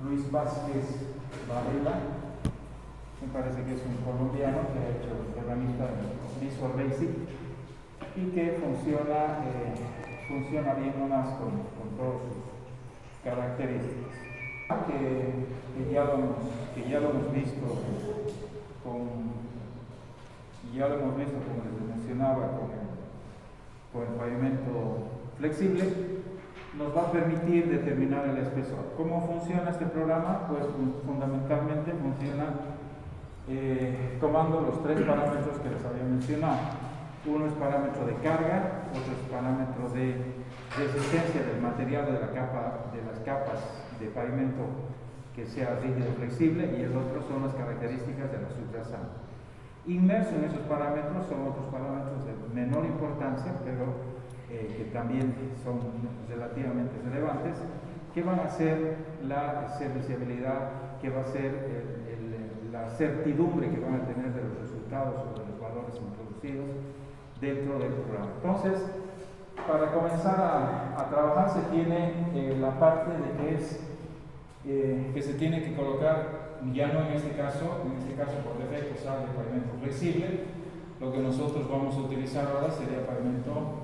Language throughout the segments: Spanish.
Luis Vázquez Varela, me parece que es un colombiano que ha hecho herramienta de Visual Basic y que funciona bien nomás con todas sus características. Que ya lo hemos visto como les mencionaba, con el pavimento flexible, nos va a permitir determinar el espesor. ¿Cómo funciona este programa? Pues fundamentalmente funciona tomando los tres parámetros que les había mencionado. Uno es parámetro de carga, otro es parámetro de resistencia del material de las capas de pavimento que sea rígido o flexible, y el otro son las características de la subrasante. Inmerso en esos parámetros son otros parámetros de menor importancia, pero que también son relativamente relevantes, que van a ser la serviciabilidad, que va a ser la certidumbre que van a tener de los resultados o de los valores introducidos dentro del programa. Entonces, para comenzar a trabajar se tiene la parte de que se tiene que colocar, ya no en este caso por defecto sale pavimento flexible. Lo que nosotros vamos a utilizar ahora sería pavimento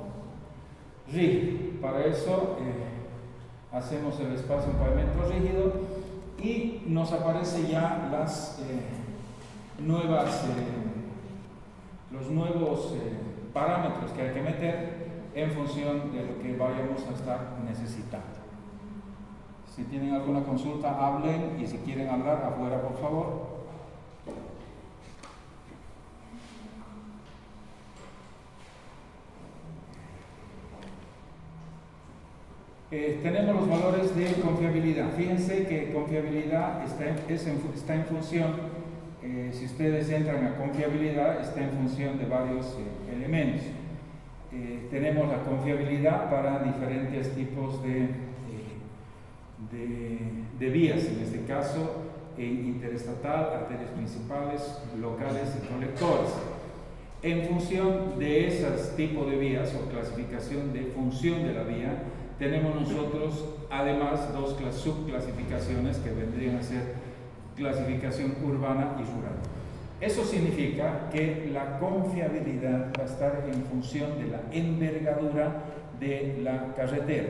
rígido. Para eso hacemos el espacio en pavimento rígido y nos aparecen ya los nuevos parámetros que hay que meter en función de lo que vayamos a estar necesitando. Si tienen alguna consulta, hablen, y si quieren hablar, afuera, por favor. Tenemos los valores de confiabilidad. Fíjense que confiabilidad está en función, si ustedes entran a confiabilidad, está en función de varios elementos. Tenemos la confiabilidad para diferentes tipos de vías, en este caso interestatal, arterias principales, locales y colectores. En función de esos tipos de vías o clasificación de función de la vía, tenemos nosotros además dos subclasificaciones que vendrían a ser clasificación urbana y rural. Eso significa que la confiabilidad va a estar en función de la envergadura de la carretera.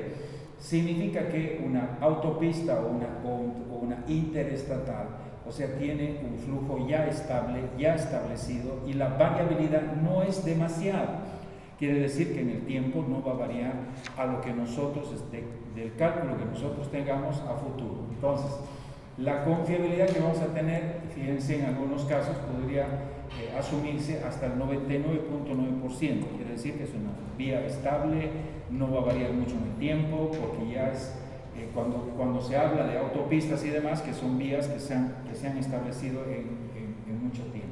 Significa que una autopista o una interestatal, o sea, tiene un flujo ya estable, ya establecido, y la variabilidad no es demasiado. Quiere decir que en el tiempo no va a variar a lo que nosotros, del cálculo que nosotros tengamos a futuro. Entonces, la confiabilidad que vamos a tener, fíjense, en algunos casos podría asumirse hasta el 99.9%. Quiere decir que es una vía estable, no va a variar mucho en el tiempo, porque ya es cuando se habla de autopistas y demás, que son vías que se han establecido en mucho tiempo.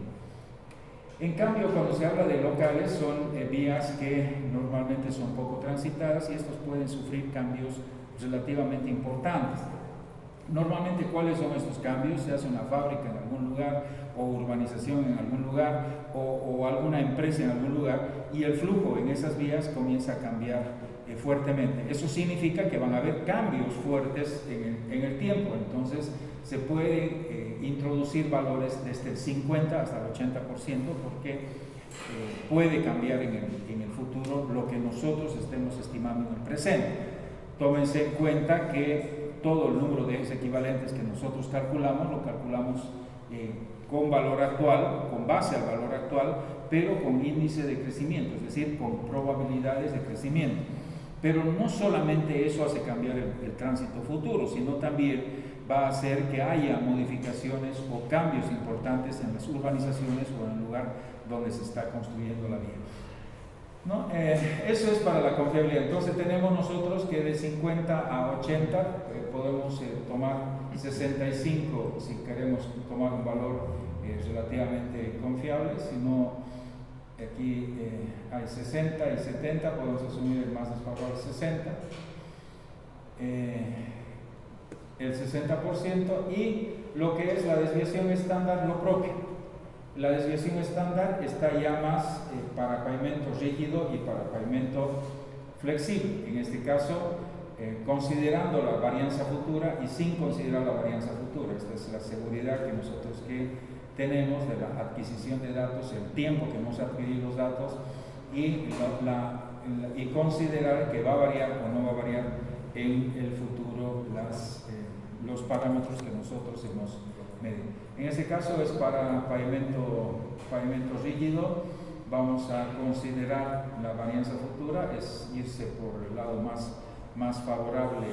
En cambio, cuando se habla de locales, son vías que normalmente son poco transitadas y estos pueden sufrir cambios relativamente importantes. Normalmente, ¿cuáles son estos cambios? Se hace una fábrica en algún lugar, o urbanización en algún lugar, o alguna empresa en algún lugar, y el flujo en esas vías comienza a cambiar fuertemente. Eso significa que van a haber cambios fuertes en el tiempo. Entonces, se pueden introducir valores desde el 50 hasta el 80%, porque puede cambiar en el futuro lo que nosotros estemos estimando en el presente. Tómense en cuenta que todo el número de ejes equivalentes que nosotros calculamos, lo calculamos con valor actual, con base al valor actual, pero con índice de crecimiento, es decir, con probabilidades de crecimiento. Pero no solamente eso hace cambiar el tránsito futuro, sino también va a hacer que haya modificaciones o cambios importantes en las urbanizaciones o en el lugar donde se está construyendo la vía. ¿No? Eso es para la confiabilidad. Entonces tenemos nosotros que de 50 a 80 podemos tomar 65 si queremos tomar un valor relativamente confiable. Si no, aquí hay 60 y 70, podemos asumir el más desfavorable 60, el 60%, y lo que es la desviación estándar, lo propio. La desviación estándar está ya más para pavimento rígido y para pavimento flexible. En este caso, considerando la varianza futura y sin considerar la varianza futura. Esta es la seguridad que nosotros tenemos de la adquisición de datos, el tiempo que hemos adquirido los datos y considerar que va a variar o no va a variar en el futuro los parámetros que nosotros hemos medido. En este caso es para pavimento rígido. Vamos a considerar la varianza futura, es irse por el lado más favorable,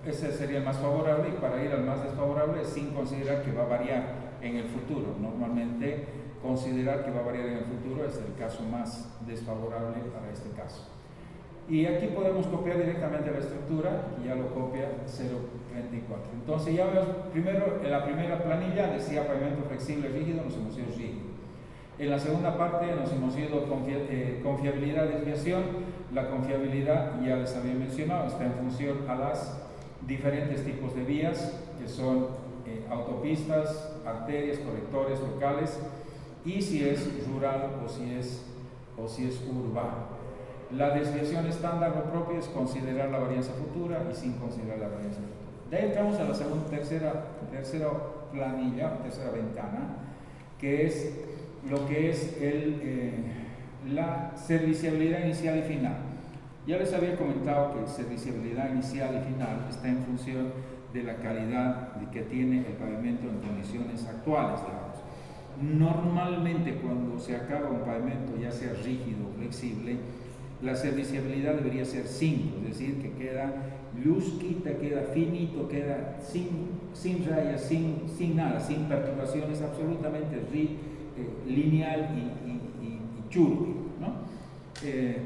ese sería el más favorable, y para ir al más desfavorable sin considerar que va a variar en el futuro. Normalmente considerar que va a variar en el futuro es el caso más desfavorable para este caso. Y aquí podemos copiar directamente la estructura, y ya lo copia 0.34. Entonces ya vemos, primero en la primera planilla decía pavimento flexible rígido, nos hemos ido rígido. En la segunda parte nos hemos ido confiabilidad, desviación. La confiabilidad ya les había mencionado, está en función a las diferentes tipos de vías, que son autopistas, arterias, colectores locales, y si es rural o si es urbano. La desviación estándar o propia es considerar la varianza futura y sin considerar la varianza futura. De ahí entramos a la tercera planilla, tercera ventana, que es lo que es la serviciabilidad inicial y final. Ya les había comentado que serviciabilidad inicial y final está en función de la calidad que tiene el pavimento en condiciones actuales, digamos. Normalmente cuando se acaba un pavimento, ya sea rígido o flexible, la serviciabilidad debería ser 5, es decir, que queda luzquita, queda finito, queda sin rayas, sin nada, sin perturbaciones, absolutamente lineal y churro, ¿no?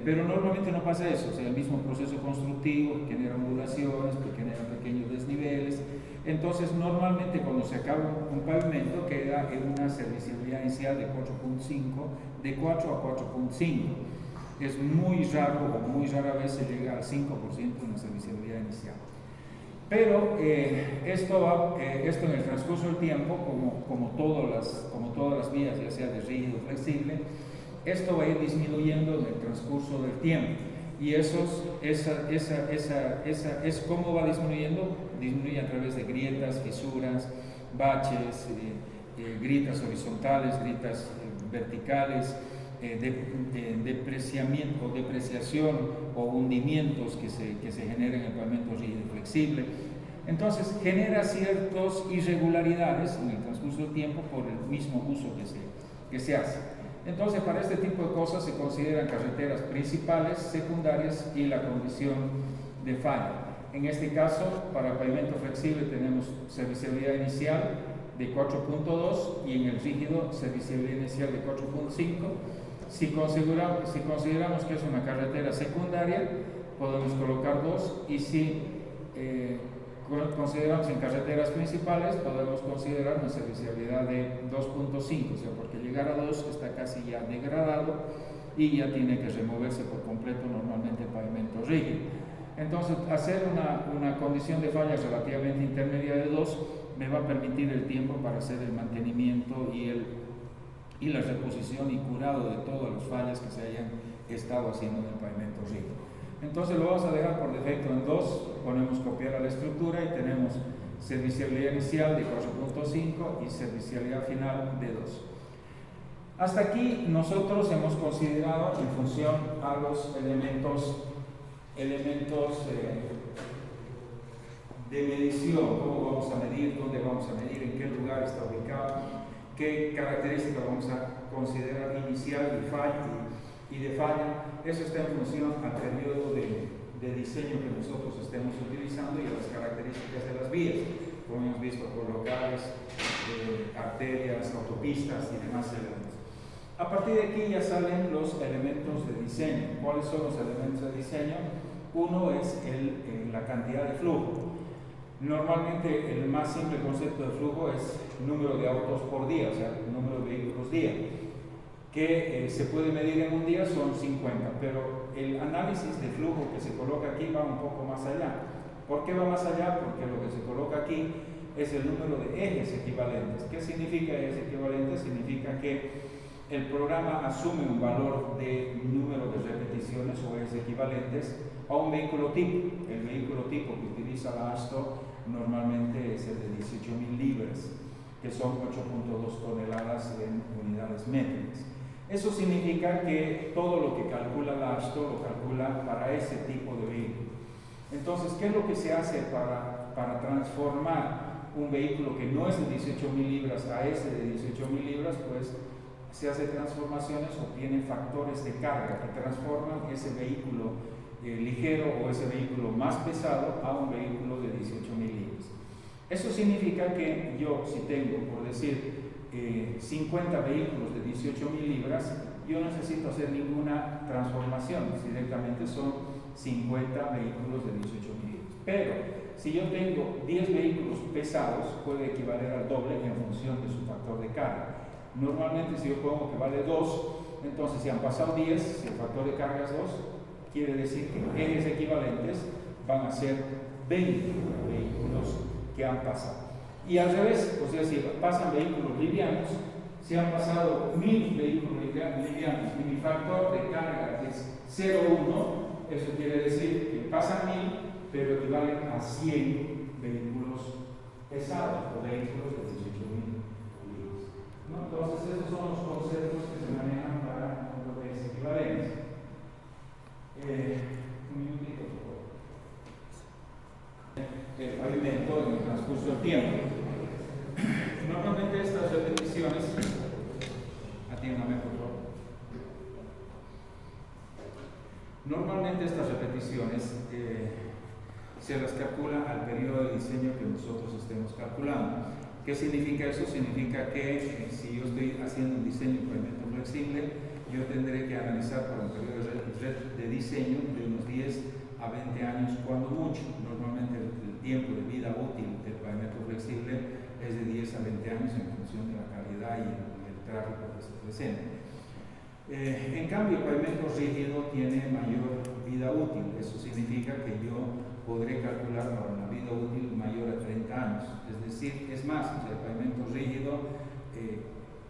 Pero normalmente no pasa eso, o sea, el mismo proceso constructivo que genera ondulaciones, que genera pequeños desniveles. Entonces, normalmente cuando se acaba un pavimento queda en una serviciabilidad inicial de 4.5, de 4 a 4.5. Es muy raro o muy rara vez se llega al 5% en la serviciabilidad inicial. Pero esto en el transcurso del tiempo, como todas las vías, ya sea de rígido o flexible, esto va a ir disminuyendo en el transcurso del tiempo. Y es cómo va disminuyendo. Disminuye a través de grietas, fisuras, baches, grietas horizontales, grietas verticales, depreciación o hundimientos que se generan en el pavimento rígido y flexible. Entonces genera ciertas irregularidades en el transcurso del tiempo por el mismo uso que se hace. Entonces, para este tipo de cosas se consideran carreteras principales, secundarias y la condición de falla. En este caso, para pavimento flexible tenemos serviciabilidad inicial de 4.2 y en el rígido serviciabilidad inicial de 4.5. Si consideramos que es una carretera secundaria, podemos colocar 2, y si consideramos en carreteras principales, podemos considerar una serviciabilidad de 2.5, o sea, porque llegar a 2 está casi ya degradado y ya tiene que removerse por completo normalmente el pavimento rígido. Entonces, hacer una condición de falla relativamente intermedia de 2 me va a permitir el tiempo para hacer el mantenimiento y la reposición y curado de todas las fallas que se hayan estado haciendo en el pavimento rígido. Entonces lo vamos a dejar por defecto en 2, ponemos copiar a la estructura y tenemos serviciabilidad inicial de 4.5 y serviciabilidad final de 2. Hasta aquí nosotros hemos considerado en función a los elementos de medición, cómo vamos a medir, dónde vamos a medir, en qué lugar está ubicado, qué características vamos a considerar inicial y de falla. Eso está en función al periodo de diseño que nosotros estemos utilizando y a las características de las vías, como hemos visto, por locales, arterias, autopistas y demás elementos. A partir de aquí ya salen los elementos de diseño. ¿Cuáles son los elementos de diseño? Uno es la cantidad de flujo. Normalmente el más simple concepto de flujo es número de autos por día, o sea, el número de vehículos día, que se puede medir en un día son 50, pero el análisis de flujo que se coloca aquí va un poco más allá. ¿Por qué va más allá? Porque lo que se coloca aquí es el número de ejes equivalentes. ¿Qué significa ejes equivalentes? Significa que el programa asume un valor de número de repeticiones o es equivalentes a un vehículo tipo. El vehículo tipo que utiliza la AASHTO normalmente es el de 18.000 libras, que son 8.2 toneladas en unidades métricas. Eso significa que todo lo que calcula la AASHTO lo calcula para ese tipo de vehículo. Entonces, ¿qué es lo que se hace para transformar un vehículo que no es de 18.000 libras a ese de 18.000 libras? Pues se hace transformaciones o tiene factores de carga que transforman ese vehículo ligero o ese vehículo más pesado a un vehículo de 18.000 libras. Eso significa que yo, si tengo, por decir, 50 vehículos de 18.000 libras, yo no necesito hacer ninguna transformación, directamente son 50 vehículos de 18.000 libras. Pero si yo tengo 10 vehículos pesados, puede equivaler al doble en función de su factor de carga. Normalmente, si yo pongo que vale 2, entonces si han pasado 10, si el factor de carga es 2, quiere decir que ejes equivalentes van a ser 20 vehículos que han pasado. Y al revés, o sea, si pasan vehículos livianos, si han pasado 1000 vehículos livianos y mi factor de carga es 0,1, eso quiere decir que pasan 1000, pero equivalen a 100 vehículos pesados o vehículos de 18.000 libras. ¿No? Entonces, esos son los conceptos que se manejan para lo que es equivalencia. Un minutito, por favor. El pavimento en el transcurso del tiempo. Normalmente estas repeticiones, atiéndame por favor. Normalmente estas repeticiones se las calcula al periodo de diseño que nosotros estemos calculando. ¿Qué significa eso? Significa que si yo estoy haciendo un diseño de pavimento flexible, yo tendré que analizar por un periodo de diseño de unos 10 a 20 años cuando mucho. Normalmente el tiempo de vida útil del pavimento flexible es de 10 a 20 años en función de la calidad y el tráfico que se presenta. En cambio, el pavimento rígido tiene mayor vida útil. Eso significa que yo podré calcular para una vida útil mayor a 30 años. Es decir, es más, el pavimento rígido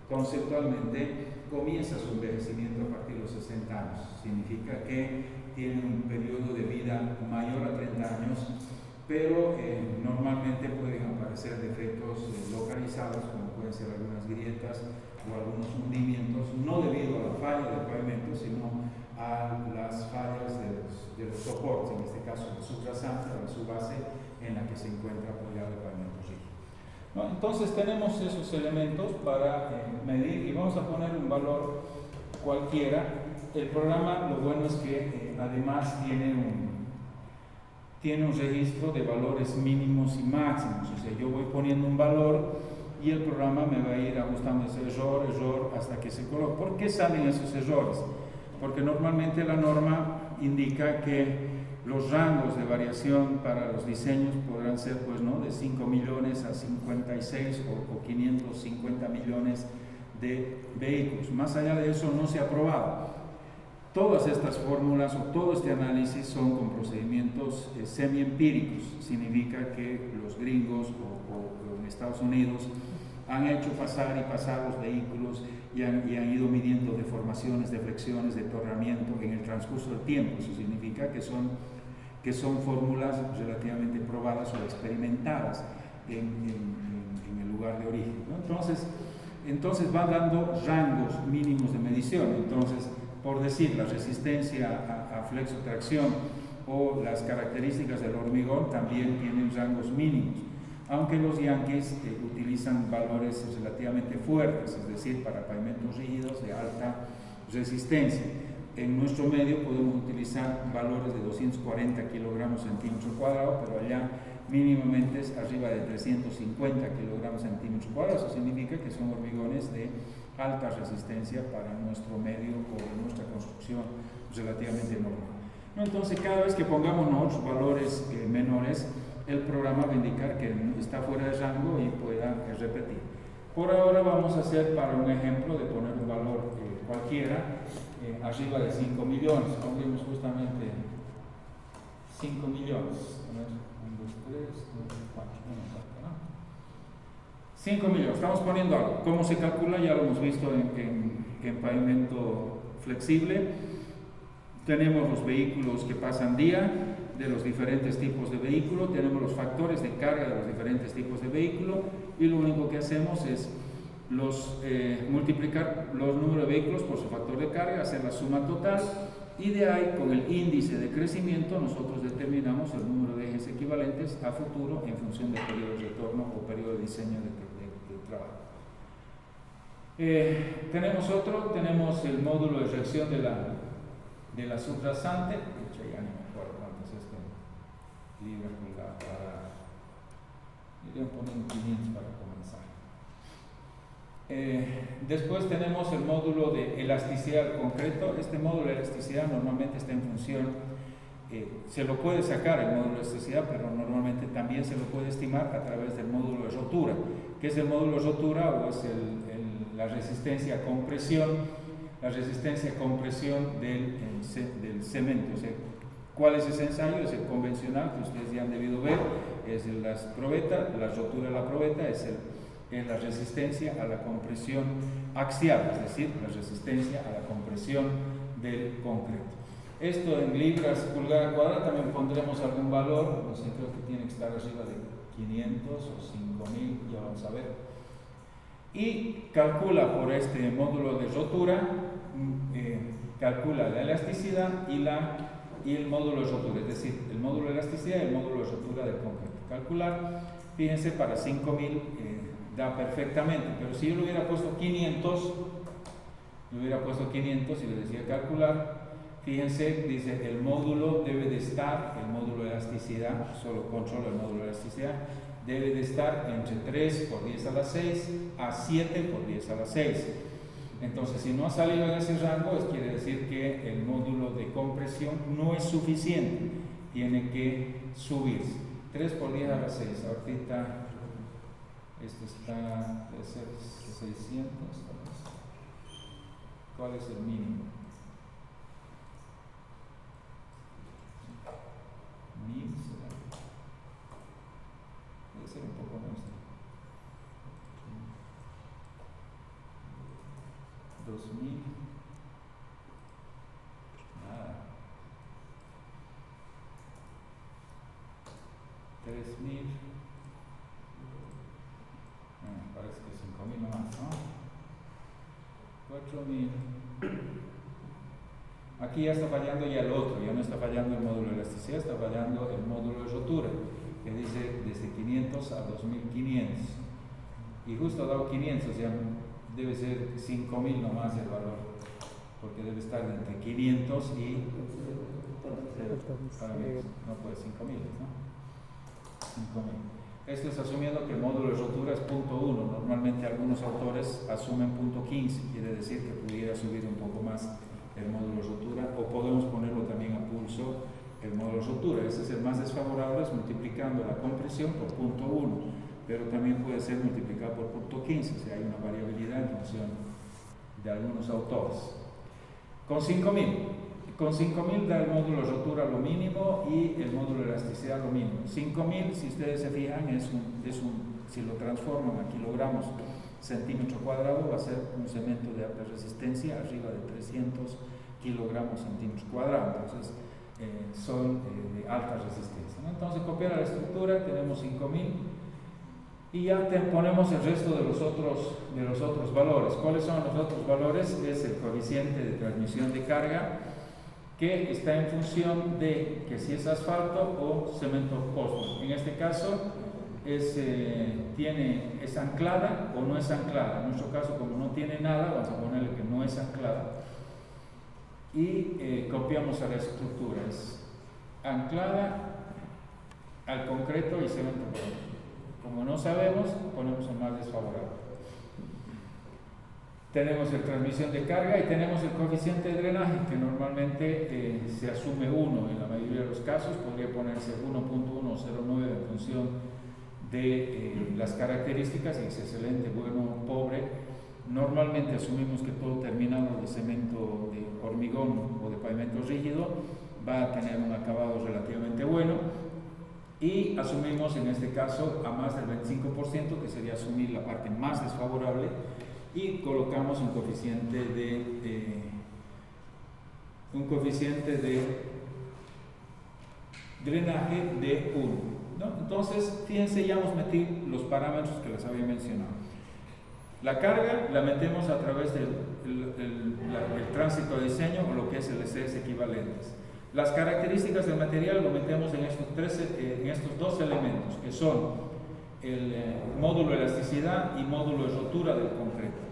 conceptualmente comienza su envejecimiento a partir de los 60 años. Significa que tiene un periodo de vida mayor a 30 años, pero normalmente pueden aparecer defectos localizados, como pueden ser algunas grietas o algunos hundimientos, no debido a la falla del pavimento, sino a las fallas de los soportes, en este caso la subrasante o la subbase en la que se encuentra apoyado el pavimento rígido. ¿No? Entonces tenemos esos elementos para medir y vamos a poner un valor cualquiera. El programa, lo bueno es que además tiene un registro de valores mínimos y máximos. O sea, yo voy poniendo un valor y el programa me va a ir ajustando ese error, hasta que se coloque. ¿Por qué salen esos errores? Porque normalmente la norma indica que los rangos de variación para los diseños podrán ser, pues, ¿no?, de 5 millones a 56 o 550 millones de vehículos. Más allá de eso no se ha probado. Todas estas fórmulas o todo este análisis son con procedimientos semi-empíricos. Significa que los gringos o en Estados Unidos han hecho pasar y pasar los vehículos y han ido midiendo deformaciones, deflexiones, detornamiento en el transcurso del tiempo. Eso significa que son fórmulas relativamente probadas o experimentadas en el lugar de origen, ¿no? Entonces va dando rangos mínimos de medición. Entonces, por decir, la resistencia a flexotracción o las características del hormigón también tienen rangos mínimos, aunque los yankees utilizan valores relativamente fuertes, es decir, para pavimentos rígidos de alta resistencia. En nuestro medio podemos utilizar valores de 240 kilogramos centímetro cuadrado, pero allá mínimamente es arriba de 350 kilogramos centímetro cuadrado. Eso significa que son hormigones de alta resistencia para nuestro medio o nuestra construcción relativamente normal. Entonces, cada vez que pongamos nosotros valores menores, el programa va a indicar que está fuera de rango y pueda repetir. Por ahora vamos a hacer, para un ejemplo, de poner un valor cualquiera arriba de 5 millones. Pongamos justamente 5 millones. A ver, 1, 2, 3, 4, 1, 4, ¿no? 5.000, estamos poniendo algo. ¿Cómo se calcula? Ya lo hemos visto en pavimento flexible. Tenemos los vehículos que pasan día de los diferentes tipos de vehículo, tenemos los factores de carga de los diferentes tipos de vehículo, y lo único que hacemos es multiplicar los números de vehículos por su factor de carga, hacer la suma total, y de ahí, con el índice de crecimiento, nosotros determinamos el número de ejes equivalentes a futuro en función del periodo de retorno o periodo de diseño de trabajo. Tenemos el módulo de reacción de la subrasante. Ya no me acuerdo cuánto es este libro pulgada. Iré poniendo 500 para comenzar. Después tenemos el módulo de elasticidad concreto. Este módulo de elasticidad normalmente está en función, se lo puede sacar el módulo de elasticidad, pero normalmente también se lo puede estimar a través del módulo de rotura. ¿Qué es el módulo de rotura? O es la resistencia a compresión, del cemento. O sea, ¿cuál es ese ensayo? Es el convencional que ustedes ya han debido ver, es la rotura de la probeta, es la resistencia a la compresión axial, es decir, la resistencia a la compresión del concreto. Esto en libras pulgada cuadrada también pondremos algún valor, no sé, creo que tiene que estar arriba de 500 o 5000, ya vamos a ver. Y calcula por este módulo de rotura, calcula la elasticidad y el módulo de rotura, es decir, el módulo de elasticidad y el módulo de rotura del concreto. Calcular, fíjense, para 5000 da perfectamente, pero si yo le hubiera puesto 500 y le decía calcular, fíjense, dice el módulo debe de estar, el módulo de elasticidad, solo controlo el módulo de elasticidad, debe de estar entre 3 por 10 a la 6 a 7 por 10 a la 6. Entonces, si no ha salido en ese rango, quiere decir que el módulo de compresión no es suficiente, tiene que subirse. 3 por 10 a la 6, ahorita esto está, debe ser 600. ¿Cuál es el mínimo? 1000 será. Debe ser un poco menos. 2000. Nada. 3000. Parece que 5000 nomás, ¿no? 4000. Aquí ya está fallando ya el otro, ya no está fallando el módulo de elasticidad, está fallando el módulo de rotura, que dice desde 500 a 2500. Y justo ha dado 500, o sea, debe ser 5000 nomás el valor, porque debe estar entre 500 y. No puede 5000, ¿no? 5000. Esto es asumiendo que el módulo de rotura es 0.1. Normalmente algunos autores asumen 0.15, quiere decir que pudiera subir un poco más el módulo de rotura, o podemos ponerlo también a pulso el módulo de rotura. Ese es el más desfavorable, es multiplicando la compresión por 0.1, pero también puede ser multiplicado por 0.15, o sea, hay una variabilidad en función de algunos autores. Con 5000 da el módulo de rotura lo mínimo y el módulo de elasticidad lo mínimo. 5000, si ustedes se fijan, si lo transforman a kilogramos centímetro cuadrado, va a ser un cemento de alta resistencia, arriba de 300 kilogramos centímetros cuadrados. Entonces, son de alta resistencia, ¿no? Entonces, copiar la estructura, tenemos 5000 y ya ponemos el resto de los otros valores. ¿Cuáles son los otros valores? Es el coeficiente de transmisión de carga, que está en función de que si es asfalto o cemento posto. En este caso es anclada o no es anclada. En nuestro caso, como no tiene nada, vamos a ponerle que no es anclada y copiamos a la estructura. Es anclada al concreto y cemento posto. Como no sabemos, ponemos el más desfavorable. Tenemos la transmisión de carga y tenemos el coeficiente de drenaje, que normalmente se asume 1 en la mayoría de los casos. Podría ponerse 1.109 en función de las características, si es excelente, bueno, pobre. Normalmente asumimos que todo terminado de cemento de hormigón o de pavimento rígido va a tener un acabado relativamente bueno, y asumimos en este caso a más del 25%, que sería asumir la parte más desfavorable, y colocamos un coeficiente de drenaje de 1, ¿no? Entonces, fíjense, ya hemos metido los parámetros que les había mencionado. La carga la metemos a través del tránsito de diseño, o lo que es el ECS equivalentes. Las características del material lo metemos en estos dos elementos, que son el módulo de elasticidad y módulo de rotura del concreto.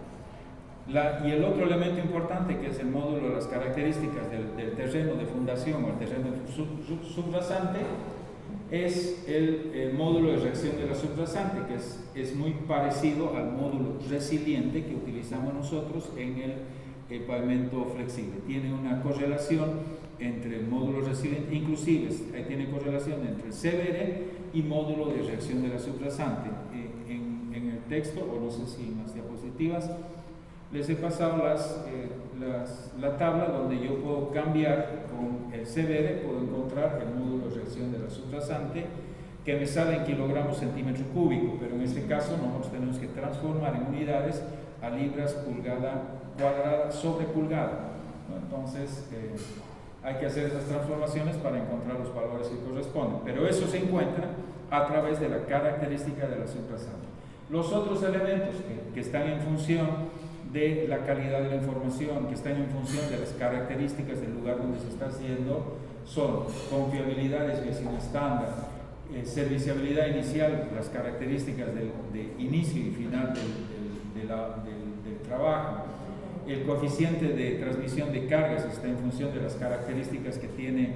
Y el otro elemento importante, que es el módulo de las características del terreno de fundación o el terreno subrasante, es el módulo de reacción de la subrasante, que es muy parecido al módulo resiliente que utilizamos nosotros en el pavimento flexible. Tiene una correlación entre el módulo resiliente, inclusive tiene correlación entre el CBR y módulo de reacción de la subrasante. En el texto, o no sé si en las diapositivas, les he pasado la tabla donde yo puedo cambiar con el CBR, puedo encontrar el módulo de reacción de la subrasante, que me sale en kilogramos centímetro cúbico, pero en este caso nosotros tenemos que transformar en unidades a libras pulgada cuadrada sobre pulgada, ¿no? Entonces hay que hacer esas transformaciones para encontrar los valores que corresponden, pero eso se encuentra a través de la característica de la subrasante. Los otros elementos que están en función de la calidad de la información, que están en función de las características del lugar donde se está haciendo, son confiabilidad, desviación estándar, serviciabilidad inicial, las características de inicio y final del trabajo, el coeficiente de transmisión de cargas está en función de las características que tiene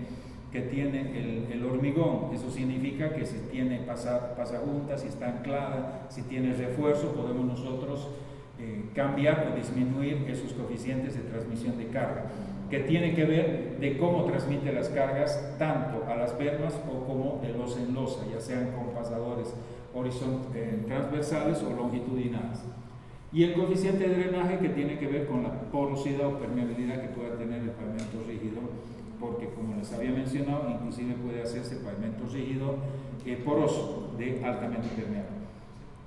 el hormigón. Eso significa que si tiene pasajuntas, si está anclada, si tiene refuerzo, podemos nosotros cambiar o disminuir esos coeficientes de transmisión de carga, que tiene que ver de cómo transmite las cargas tanto a las bermas o como de losa en losa, ya sean con pasadores transversales o longitudinales. Y el coeficiente de drenaje, que tiene que ver con la porosidad o permeabilidad que pueda tener el pavimento rígido, porque como les había mencionado, inclusive puede hacerse pavimento rígido poroso, de altamente permeable.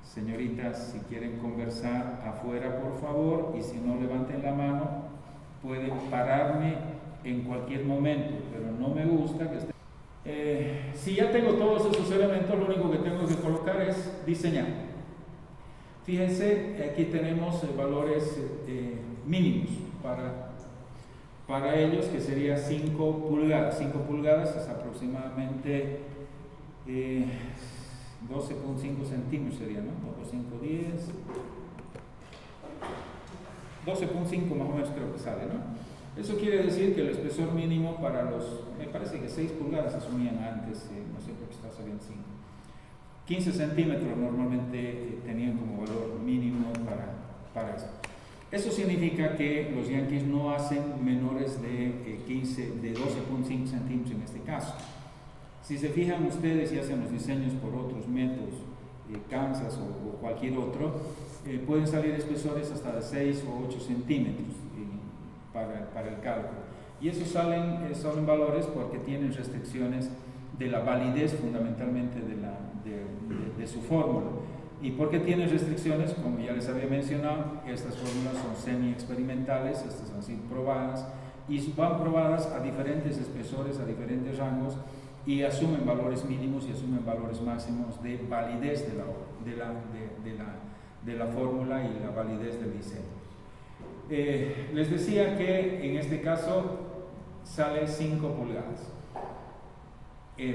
Señoritas, si quieren conversar afuera, por favor, y si no, levanten la mano. Pueden pararme en cualquier momento, pero no me gusta que estén. Si ya tengo todos esos elementos, lo único que tengo que colocar es diseñar. Fíjense, aquí tenemos valores mínimos para ellos, que sería 5 pulgadas. 5 pulgadas es aproximadamente 12.5 centímetros sería, ¿no? 2 por 5, 10. 12.5 más o menos creo que sale, ¿no? Eso quiere decir que el espesor mínimo para me parece que 6 pulgadas asumían antes, no sé por qué está saliendo 5. 15 centímetros normalmente tenían como valor mínimo para esto. Eso significa que los Yankees no hacen menores de 12.5 centímetros en este caso. Si se fijan ustedes y hacen los diseños por otros métodos, Kansas o cualquier otro, pueden salir espesores hasta de 6 o 8 centímetros para el cálculo. Y esos salen valores porque tienen restricciones de la validez fundamentalmente de su fórmula. ¿Y por qué tienen restricciones? Como ya les había mencionado, estas fórmulas son semi-experimentales, estas han sido probadas y van probadas a diferentes espesores, a diferentes rangos, y asumen valores mínimos y asumen valores máximos de validez de la fórmula y la validez del diseño. Les decía que en este caso sale 5 pulgadas,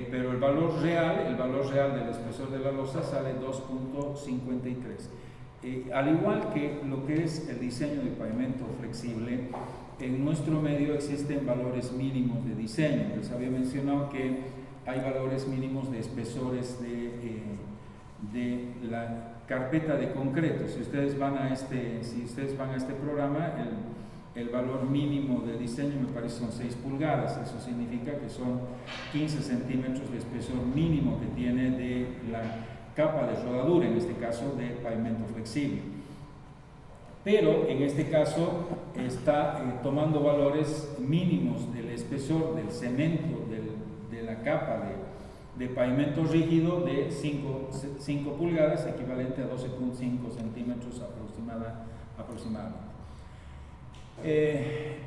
pero el valor real del espesor de la losa sale 2.53. Al igual que lo que es el diseño de pavimento flexible, en nuestro medio existen valores mínimos de diseño. Les había mencionado que hay valores mínimos de espesores de la carpeta de concreto. Si ustedes van a este programa, el valor mínimo de diseño me parece son 6 pulgadas. Eso significa que son 15 centímetros de espesor mínimo que tiene de la capa de rodadura, en este caso de pavimento flexible. Pero en este caso está tomando valores mínimos del espesor del cemento, de la capa de pavimento rígido de 5 pulgadas, equivalente a 12,5 centímetros aproximadamente.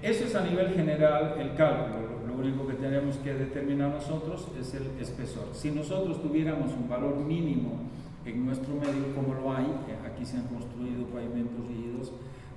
Eso es a nivel general el cálculo. Lo único que tenemos que determinar nosotros es el espesor. Si nosotros tuviéramos un valor mínimo en nuestro medio, como lo hay, aquí se han construido pavimentos rígidos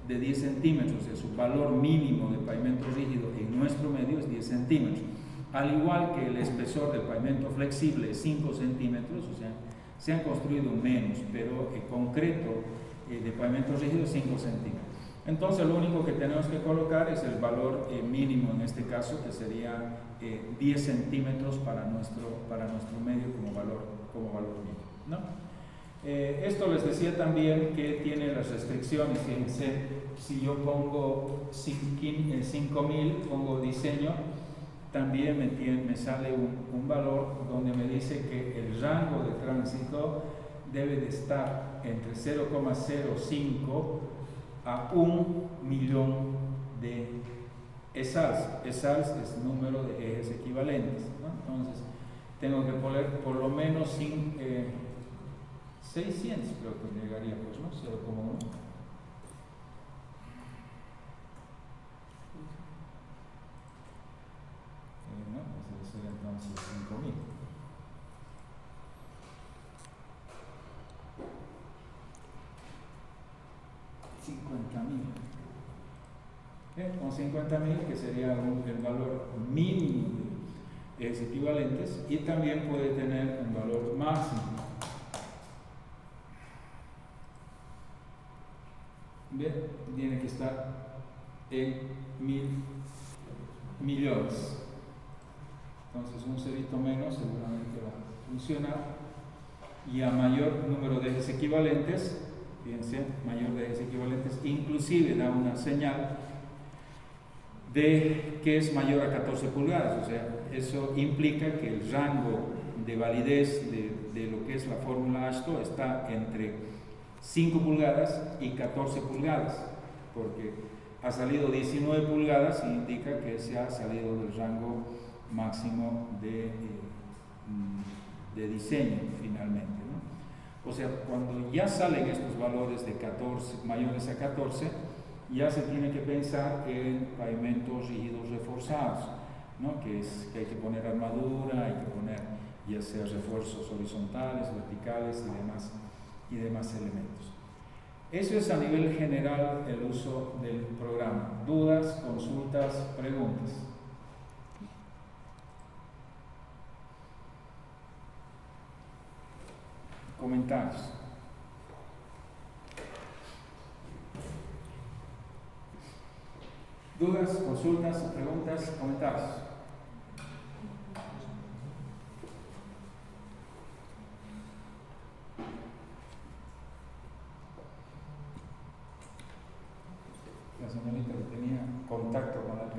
de 10 centímetros, su valor mínimo de pavimento rígido en nuestro medio es 10 centímetros. Al igual que el espesor del pavimento flexible es 5 centímetros, o sea, se han construido menos, pero en concreto de pavimento rígido 5 centímetros. Entonces lo único que tenemos que colocar es el valor mínimo en este caso, que sería 10 centímetros para nuestro medio como valor mínimo, ¿no? Esto les decía también que tiene las restricciones. Fíjense, si yo pongo 5000, pongo diseño, también me sale un valor donde me dice que el rango de tránsito debe de estar entre 0,05 a 1 millón de ESALs. ESALs es número de ejes equivalentes, ¿no? Entonces tengo que poner por lo menos 600, creo que llegaría, pues, ¿no? 0,1. ¿No? Debe ser entonces 5000. Con 50.000, que sería el valor mínimo de ejes equivalentes, y también puede tener un valor máximo. Bien, tiene que estar en 1000 millones. Entonces un cerito menos seguramente va a funcionar. Y a mayor número de ejes equivalentes, fíjense, mayor de ejes equivalentes, inclusive da una señal de que es mayor a 14 pulgadas, o sea, eso implica que el rango de validez de lo que es la fórmula AASHTO está entre 5 pulgadas y 14 pulgadas, porque ha salido 19 pulgadas y indica que se ha salido del rango máximo de diseño finalmente, ¿no? O sea, cuando ya salen estos valores de 14, mayores a 14, ya se tiene que pensar en pavimentos rígidos reforzados, ¿no? Que hay que poner armadura, hay que poner ya sea refuerzos horizontales, verticales y demás elementos. Eso es a nivel general el uso del programa. ¿Dudas, consultas, preguntas? Comentarios. ¿Dudas, consultas, preguntas, comentarios? La señorita que tenía contacto con la